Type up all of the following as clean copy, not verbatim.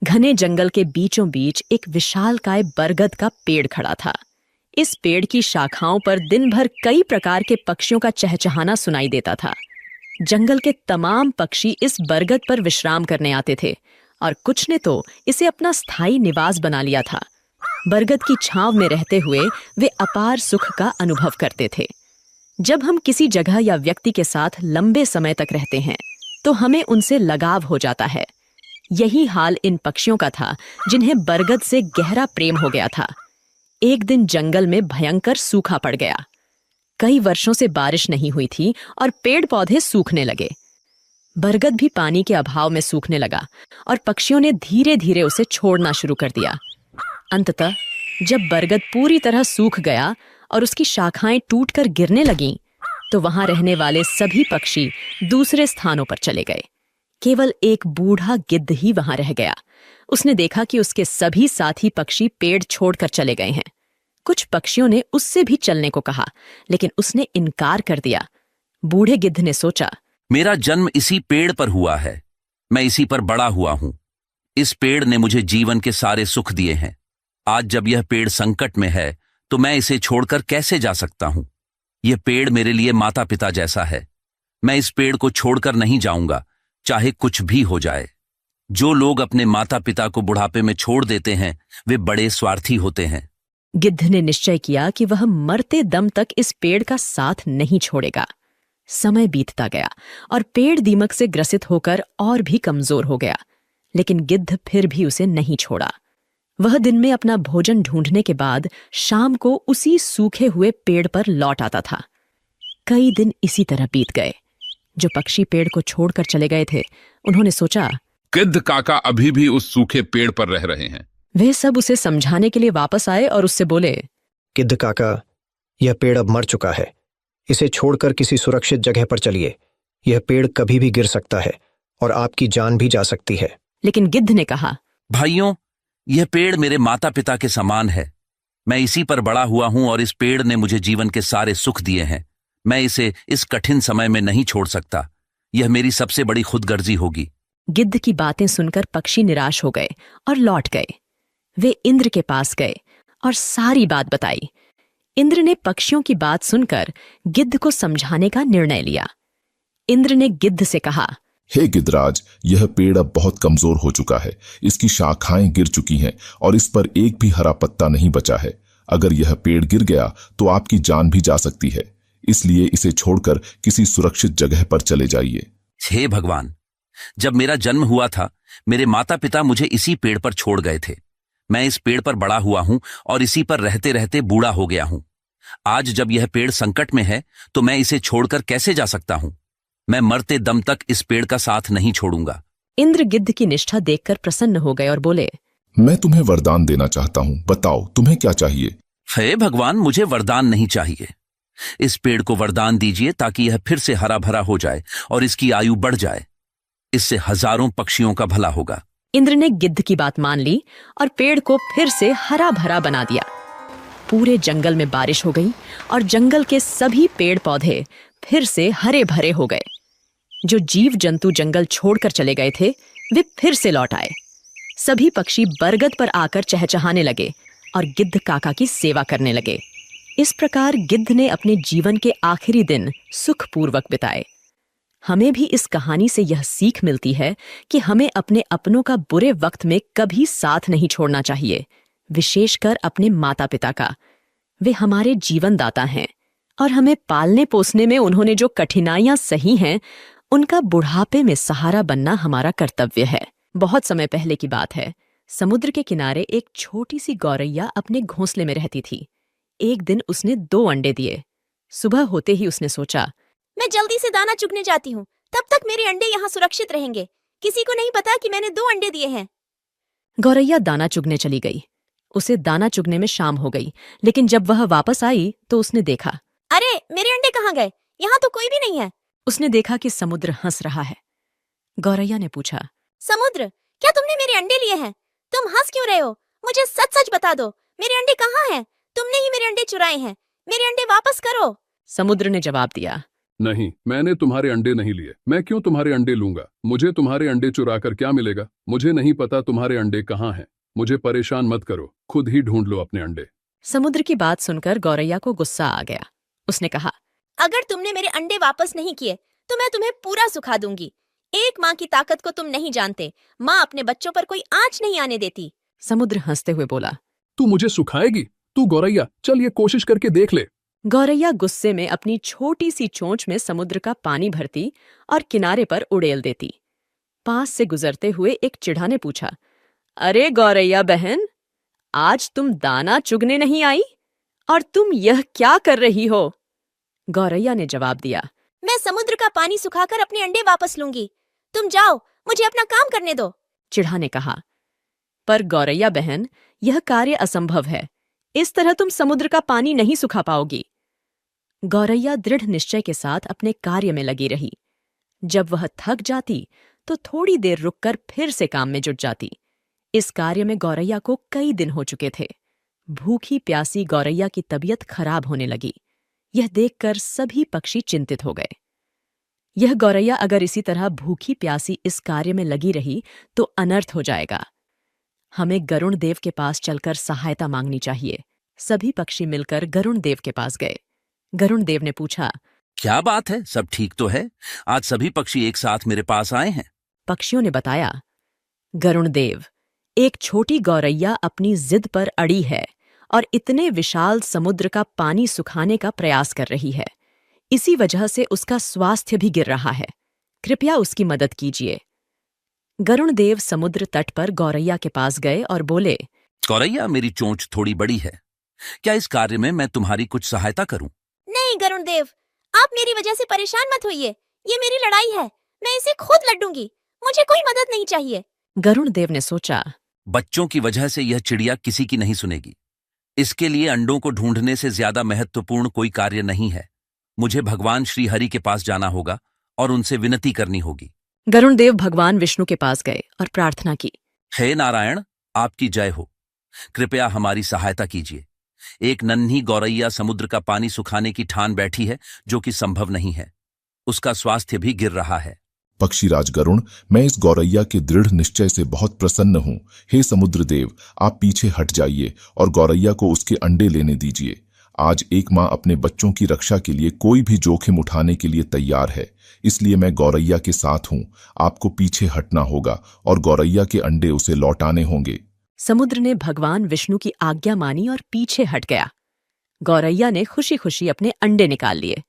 घने जंगल के बीचों बीच एक विशालकाय बरगद का पेड़ खड़ा था। इस पेड़ की शाखाओं पर दिन भर कई प्रकार के पक्षियों का चहचहाना सुनाई देता था। जंगल के तमाम पक्षी इस बरगद पर विश्राम करने आते थे और कुछ ने तो इसे अपना स्थायी निवास बना लिया था। बरगद की छांव में रहते हुए वे अपार सुख का अनुभव करते थे। जब हम किसी जगह या व्यक्ति के साथ लंबे समय तक रहते हैं तो हमें उनसे लगाव हो जाता है। यही हाल इन पक्षियों का था जिन्हें बरगद से गहरा प्रेम हो गया था। एक दिन जंगल में भयंकर सूखा पड़ गया। कई वर्षों से बारिश नहीं हुई थी और पेड़ पौधे सूखने लगे। बरगद भी पानी के अभाव में सूखने लगा और पक्षियों ने धीरे धीरे उसे छोड़ना शुरू कर दिया। अंततः जब बरगद पूरी तरह सूख गया और उसकी शाखाएं टूटकर गिरने लगीं, तो वहां रहने वाले सभी पक्षी दूसरे स्थानों पर चले गए। केवल एक बूढ़ा गिद्ध ही वहां रह गया। उसने देखा कि उसके सभी साथी पक्षी पेड़ छोड़कर चले गए हैं। कुछ पक्षियों ने उससे भी चलने को कहा, लेकिन उसने इनकार कर दिया। बूढ़े गिद्ध ने सोचा, मेरा जन्म इसी पेड़ पर हुआ है, मैं इसी पर बड़ा हुआ हूं। इस पेड़ ने मुझे जीवन के सारे सुख दिए हैं। आज जब यह पेड़ संकट में है तो मैं इसे छोड़कर कैसे जा सकता हूं। यह पेड़ मेरे लिए माता पिता जैसा है। मैं इस पेड़ को छोड़कर नहीं जाऊंगा, चाहे कुछ भी हो जाए। जो लोग अपने माता पिता को बुढ़ापे में छोड़ देते हैं वे बड़े स्वार्थी होते हैं। गिद्ध ने निश्चय किया कि वह मरते दम तक इस पेड़ का साथ नहीं छोड़ेगा। समय बीतता गया और पेड़ दीमक से ग्रसित होकर और भी कमजोर हो गया, लेकिन गिद्ध फिर भी उसे नहीं छोड़ा। वह दिन में अपना भोजन ढूंढने के बाद शाम को उसी सूखे हुए पेड़ पर लौट आता था। कई दिन इसी तरह बीत गए। जो पक्षी पेड़ को छोड़कर चले गए थे, उन्होंने सोचा, गिद्ध काका अभी भी उस सूखे पेड़ पर रह रहे हैं। वे सब उसे समझाने के लिए वापस आए और उससे बोले, गिद्ध काका, यह पेड़ अब मर चुका है। इसे छोड़कर किसी सुरक्षित जगह पर चलिए। यह पेड़ कभी भी गिर सकता है और आपकी जान भी जा सकती है। लेकिन गिद्ध ने कहा, भाइयों, यह पेड़ मेरे माता पिता के समान है। मैं इसी पर बड़ा हुआ हूं और इस पेड़ ने मुझे जीवन के सारे सुख दिए हैं। मैं इसे इस कठिन समय में नहीं छोड़ सकता। यह मेरी सबसे बड़ी खुदगर्जी होगी। गिद्ध की बातें सुनकर पक्षी निराश हो गए और लौट गए। वे इंद्र के पास गए और सारी बात बताई। इंद्र ने पक्षियों की बात सुनकर गिद्ध को समझाने का निर्णय लिया। इंद्र ने गिद्ध से कहा, हे गिद्धराज, यह पेड़ अब बहुत कमजोर हो चुका है। इसकी शाखाएं गिर चुकी हैं और इस पर एक भी हरा पत्ता नहीं बचा है। अगर यह पेड़ गिर गया तो आपकी जान भी जा सकती है। इसलिए इसे छोड़कर किसी सुरक्षित जगह पर चले जाइए। हे भगवान, जब मेरा जन्म हुआ था मेरे माता पिता मुझे इसी पेड़ पर छोड़ गए थे। मैं इस पेड़ पर बड़ा हुआ हूं और इसी पर रहते रहते बूढ़ा हो गया हूं। आज जब यह पेड़ संकट में है तो मैं इसे छोड़कर कैसे जा सकता हूं। मैं मरते दम तक इस पेड़ का साथ नहीं छोड़ूंगा। इंद्र गिद्ध की निष्ठा देखकर प्रसन्न हो गए और बोले, मैं तुम्हें वरदान देना चाहता हूं। बताओ तुम्हें क्या चाहिए। हे भगवान, मुझे वरदान नहीं चाहिए। इस पेड़ को वरदान दीजिए ताकि यह फिर से हरा भरा हो जाए और इसकी आयु बढ़ जाए। इससे हजारों पक्षियों का भला होगा। इंद्र ने गिद्ध की बात मान ली और पेड़ को फिर से हरा भरा बना दिया। पूरे जंगल में बारिश हो गई और जंगल के सभी पेड़ पौधे फिर से हरे भरे हो गए। जो जीव जंतु जंगल छोड़कर चले गए थे वे फिर से लौट आए। सभी पक्षी बरगद पर आकर चहचहाने लगे और गिद्ध काका की सेवा करने लगे। इस प्रकार गिद्ध ने अपने जीवन के आखिरी दिन सुखपूर्वक बिताए। हमें भी इस कहानी से यह सीख मिलती है कि हमें अपने अपनों का बुरे वक्त में कभी साथ नहीं छोड़ना चाहिए, विशेषकर अपने माता पिता का। वे हमारे जीवन दाता हैं और हमें पालने पोसने में उन्होंने जो कठिनाइयां सही हैं, उनका बुढ़ापे में सहारा बनना हमारा कर्तव्य है। बहुत समय पहले की बात है। समुद्र के किनारे एक छोटी सी गौरैया अपने घोंसले में रहती थी। एक दिन उसने 2 अंडे दिए। सुबह होते ही उसने सोचा, मैं जल्दी से दाना चुगने जाती हूँ, तब तक मेरे अंडे यहाँ सुरक्षित रहेंगे। किसी को नहीं पता कि मैंने 2 अंडे दिए हैं। गौरैया दाना चुगने चली गई। उसे दाना चुगने में शाम हो गई, लेकिन जब वह वापस आई तो उसने देखा, अरे मेरे अंडे कहाँ गए? यहाँ तो कोई भी नहीं है। उसने देखा कि समुद्र हंस रहा है। गौरैया ने पूछा, समुद्र, क्या तुमने मेरे अंडे लिए हैं? तुम हंस क्यों रहे हो? मुझे सच सच बता दो, मेरे अंडे कहाँ हैं? तुमने ही मेरे अंडे चुराए हैं। मेरे अंडे वापस करो। समुद्र ने जवाब दिया, नहीं, मैंने तुम्हारे अंडे नहीं लिए। मैं क्यों तुम्हारे अंडे लूंगा? मुझे तुम्हारे अंडे चुरा कर क्या मिलेगा? मुझे नहीं पता तुम्हारे अंडे कहाँ हैं। मुझे परेशान मत करो, खुद ही ढूंढ लो अपने अंडे। समुद्र की बात सुनकर गौरैया को गुस्सा आ गया। उसने कहा, अगर तुमने मेरे अंडे वापस नहीं किए तो मैं तुम्हें पूरा सुखा दूंगी। एक माँ की ताकत को तुम नहीं जानते। माँ अपने बच्चों पर कोई आंच नहीं आने देती। समुद्र हंसते हुए बोला। तू मुझे सुखाएगी? तू गौरैया, चल ये कोशिश करके देख ले। गौरैया गुस्से में अपनी छोटी सी चोंच में समुद्र का पानी भरती और किनारे पर उड़ेल देती। पास से गुजरते हुए एक चिढ़ा ने पूछा, अरे गौरैया बहन, आज तुम दाना चुगने नहीं आई? और तुम यह क्या कर रही हो? गौरैया ने जवाब दिया, मैं समुद्र का पानी सुखाकर अपने अंडे वापस लूंगी। तुम जाओ, मुझे अपना काम करने दो। चिढ़ा ने कहा, पर गौरैया बहन, यह कार्य असंभव है। इस तरह तुम समुद्र का पानी नहीं सुखा पाओगी। गौरैया दृढ़ निश्चय के साथ अपने कार्य में लगी रही। जब वह थक जाती तो थोड़ी देर रुककर फिर से काम में जुट जाती। इस कार्य में गौरैया को कई दिन हो चुके थे। भूखी प्यासी गौरैया की तबीयत खराब होने लगी। यह देखकर सभी पक्षी चिंतित हो गए। यह गौरैया अगर इसी तरह भूखी प्यासी इस कार्य में लगी रही तो अनर्थ हो जाएगा। हमें गरुण देव के पास चलकर सहायता मांगनी चाहिए। सभी पक्षी मिलकर गरुण देव के पास गए। गरुण देव ने पूछा, क्या बात है, सब ठीक तो है? आज सभी पक्षी एक साथ मेरे पास आए हैं। पक्षियों ने बताया, गरुण देव, एक छोटी गौरैया अपनी जिद पर अड़ी है और इतने विशाल समुद्र का पानी सुखाने का प्रयास कर रही है। इसी वजह से उसका स्वास्थ्य भी गिर रहा है। कृपया उसकी मदद कीजिए। गरुण देव समुद्र तट पर गौरैया के पास गए और बोले, गौरैया, मेरी चोंच थोड़ी बड़ी है। क्या इस कार्य में मैं तुम्हारी कुछ सहायता करूं? नहीं गरुण देव, आप मेरी वजह से परेशान मत होइए। ये मेरी लड़ाई है, मैं इसे खुद लड़ूंगी। मुझे कोई मदद नहीं चाहिए। गरुण देव ने सोचा, बच्चों की वजह से यह चिड़िया किसी की नहीं सुनेगी। इसके लिए अंडों को ढूंढने से ज्यादा महत्वपूर्ण कोई कार्य नहीं है। मुझे भगवान श्री हरि के पास जाना होगा और उनसे विनती करनी होगी। गरुण देव भगवान विष्णु के पास गए और प्रार्थना की, हे नारायण, आपकी जय हो। कृपया हमारी सहायता कीजिए। एक नन्ही गौरैया समुद्र का पानी सुखाने की ठान बैठी है, जो कि संभव नहीं है। उसका स्वास्थ्य भी गिर रहा है। पक्षीराज गरुण, मैं इस गौरैया के दृढ़ निश्चय से बहुत प्रसन्न हूँ। हे समुद्र देव, आप पीछे हट जाइए और गौरैया को उसके अंडे लेने दीजिए। आज एक माँ अपने बच्चों की रक्षा के लिए कोई भी जोखिम उठाने के लिए तैयार है, इसलिए मैं गौरैया के साथ हूँ। आपको पीछे हटना होगा और गौरैया के अंडे उसे लौटाने होंगे। समुद्र ने भगवान विष्णु की आज्ञा मानी और पीछे हट गया। गौरैया ने खुशी खुशी अपने अंडे निकाल लिए।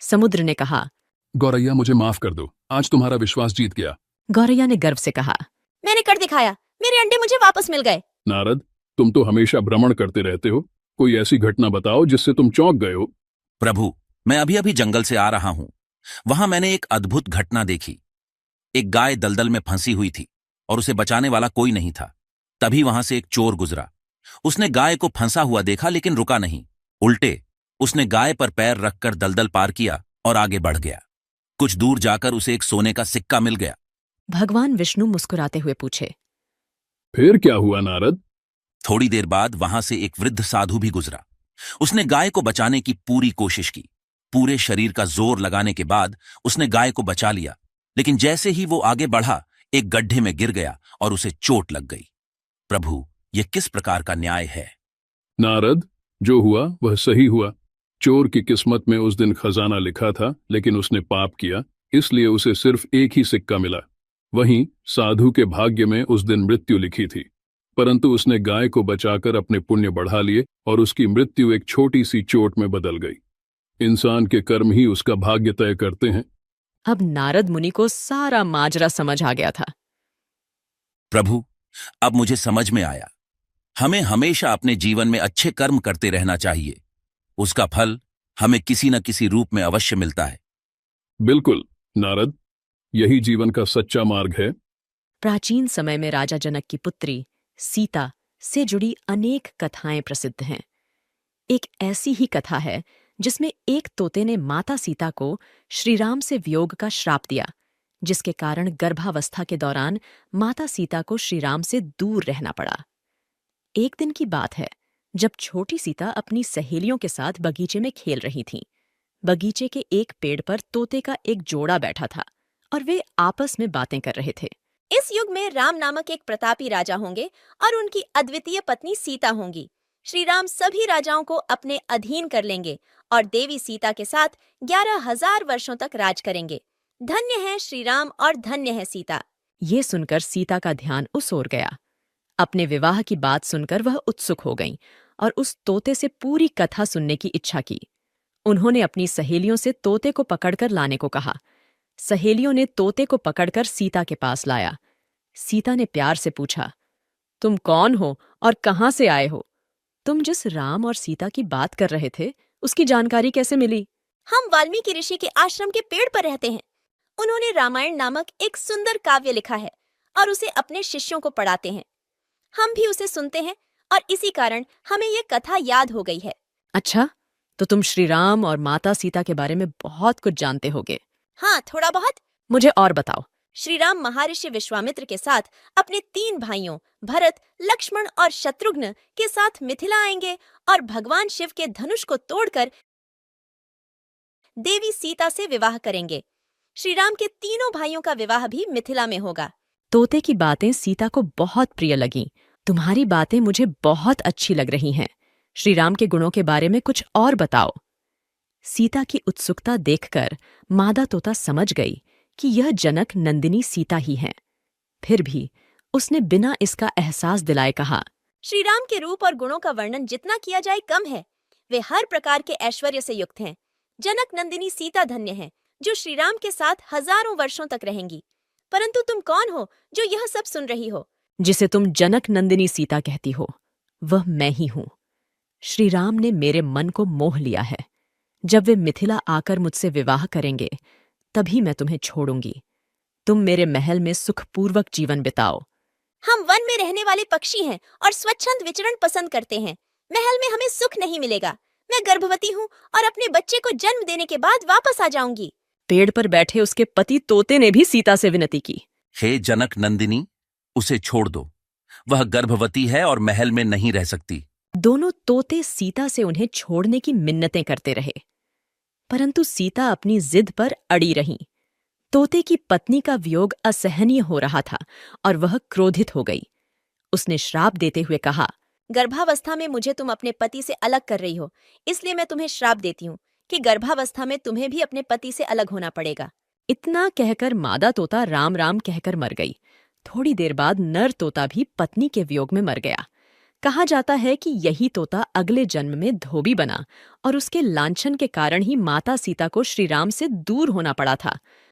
समुद्र ने कहा, गौरैया, मुझे माफ कर दो, आज तुम्हारा विश्वास जीत गया। गौरैया ने गर्व से कहा, मैंने कर दिखाया, मेरे अंडे मुझे वापस मिल गए। नारद, तुम तो हमेशा भ्रमण करते रहते हो। कोई ऐसी घटना बताओ जिससे तुम चौंक गए हो। प्रभु, मैं अभी अभी जंगल से आ रहा हूं। वहां मैंने एक अद्भुत घटना देखी। एक गाय दलदल में फंसी हुई थी और उसे बचाने वाला कोई नहीं था। तभी वहां से एक चोर गुजरा। उसने गाय को फंसा हुआ देखा, लेकिन रुका नहीं। उल्टे उसने गाय पर पैर रखकर दलदल पार किया और आगे बढ़ गया। कुछ दूर जाकर उसे एक सोने का सिक्का मिल गया। भगवान विष्णु मुस्कुराते हुए पूछे, फिर क्या हुआ नारद? थोड़ी देर बाद वहां से एक वृद्ध साधु भी गुजरा। उसने गाय को बचाने की पूरी कोशिश की। पूरे शरीर का जोर लगाने के बाद उसने गाय को बचा लिया, लेकिन जैसे ही वो आगे बढ़ा, एक गड्ढे में गिर गया और उसे चोट लग गई। प्रभु, यह किस प्रकार का न्याय है? नारद, जो हुआ वह सही हुआ। चोर की किस्मत में उस दिन खजाना लिखा था, लेकिन उसने पाप किया, इसलिए उसे सिर्फ एक ही सिक्का मिला। वहीं साधु के भाग्य में उस दिन मृत्यु लिखी थी, परंतु उसने गाय को बचाकर अपने पुण्य बढ़ा लिए और उसकी मृत्यु एक छोटी सी चोट में बदल गई। इंसान के कर्म ही उसका भाग्य तय करते हैं। अब नारद मुनि को सारा माजरा समझ आ गया था। प्रभु, अब मुझे समझ में आया। हमें हमेशा अपने जीवन में अच्छे कर्म करते रहना चाहिए। उसका फल हमें किसी न किसी रूप में अवश्य मिलता है। बिल्कुल नारद, यही जीवन का सच्चा मार्ग है। प्राचीन समय में राजा जनक की पुत्री सीता से जुड़ी अनेक कथाएं प्रसिद्ध हैं। एक ऐसी ही कथा है जिसमें एक तोते ने माता सीता को श्रीराम से वियोग का श्राप दिया, जिसके कारण गर्भावस्था के दौरान माता सीता को श्रीराम से दूर रहना पड़ा। एक दिन की बात है, जब छोटी सीता अपनी सहेलियों के साथ बगीचे में खेल रही थीं। बगीचे के एक पेड़ पर तोते का एक जोड़ा बैठा था और वे आपस में बातें कर रहे थे। इस युग में राम नामक एक प्रतापी राजा होंगे और उनकी अद्वितीय पत्नी सीता होंगी। श्री राम सभी राजाओं को अपने अधीन कर लेंगे और देवी सीता के साथ 11,000 वर्षों तक राज करेंगे। धन्य है श्री राम और धन्य है सीता। ये सुनकर सीता का ध्यान उस ओर गया। अपने विवाह की बात सुनकर वह उत्सुक हो गईं और उस तोते से पूरी कथा सुनने की इच्छा की। उन्होंने अपनी सहेलियों से तोते को पकड़कर लाने को कहा। सहेलियों ने तोते को पकड़कर सीता के पास लाया। सीता ने प्यार से पूछा, तुम कौन हो और कहाँ से आए हो? तुम जिस राम और सीता की बात कर रहे थे उसकी जानकारी कैसे मिली? हम वाल्मीकि ऋषि के आश्रम के पेड़ पर रहते हैं। उन्होंने रामायण नामक एक सुंदर काव्य लिखा है और उसे अपने शिष्यों को पढ़ाते हैं। हम भी उसे सुनते हैं और इसी कारण हमें ये कथा याद हो गई है। अच्छा, तो तुम श्री राम और माता सीता के बारे में बहुत कुछ जानते होगे। हाँ, थोड़ा बहुत। मुझे और बताओ। श्री राम महर्षि विश्वामित्र के साथ अपने 3 भाइयों भरत, लक्ष्मण और शत्रुघ्न के साथ मिथिला आएंगे और भगवान शिव के धनुष को तोड़कर देवी सीता से विवाह करेंगे। श्री राम के तीनों भाइयों का विवाह भी मिथिला में होगा। तोते की बातें सीता को बहुत प्रिय लगीं। तुम्हारी बातें मुझे बहुत अच्छी लग रही हैं। श्री राम के गुणों के बारे में कुछ और बताओ। सीता की उत्सुकता देखकर मादा तोता समझ गई कि यह जनक नंदिनी सीता ही हैं। फिर भी उसने बिना इसका एहसास दिलाए कहा, श्री राम के रूप और गुणों का वर्णन जितना किया जाए कम है। वे हर प्रकार के ऐश्वर्य से युक्त हैं। जनक नंदिनी सीता धन्य है जो श्री राम के साथ हजारों वर्षों तक रहेंगी। परंतु तुम कौन हो जो यह सब सुन रही हो? जिसे तुम जनक नंदिनी सीता कहती हो वह मैं ही हूं। श्री राम ने मेरे मन को मोह लिया है। जब वे मिथिला आकर मुझसे विवाह करेंगे तभी मैं तुम्हें छोड़ूंगी। तुम मेरे महल में सुखपूर्वक जीवन बिताओ। हम वन में रहने वाले पक्षी हैं और स्वच्छंद विचरण पसंद करते हैं। महल में हमें सुख नहीं मिलेगा। मैं गर्भवती हूँ और अपने बच्चे को जन्म देने के बाद वापस आ जाऊंगी। पेड़ पर बैठे उसके पति तोते ने भी सीता से विनती की, हे जनक नंदिनी, उसे छोड़ दो। वह गर्भवती है और महल में नहीं रह सकती। दोनों तोते सीता से उन्हें छोड़ने की मिन्नतें करते रहे, परंतु सीता अपनी जिद पर अड़ी रहीं। तोते की पत्नी का वियोग असहनीय हो रहा था और वह क्रोधित हो गई। उसने श्राप देते हुए कहा, गर्भावस्था में मुझे तुम अपने पति से अलग कर रही हो, इसलिए मैं तुम्हें श्राप देती हूँ कि गर्भावस्था में तुम्हें भी अपने पति से अलग होना पड़ेगा। इतना कहकर मादा तोता राम राम कहकर मर गई। थोड़ी देर बाद नर तोता भी पत्नी के वियोग में मर गया। कहा जाता है कि यही तोता अगले जन्म में धोबी बना और उसके लांछन के कारण ही माता सीता को श्री राम से दूर होना पड़ा था।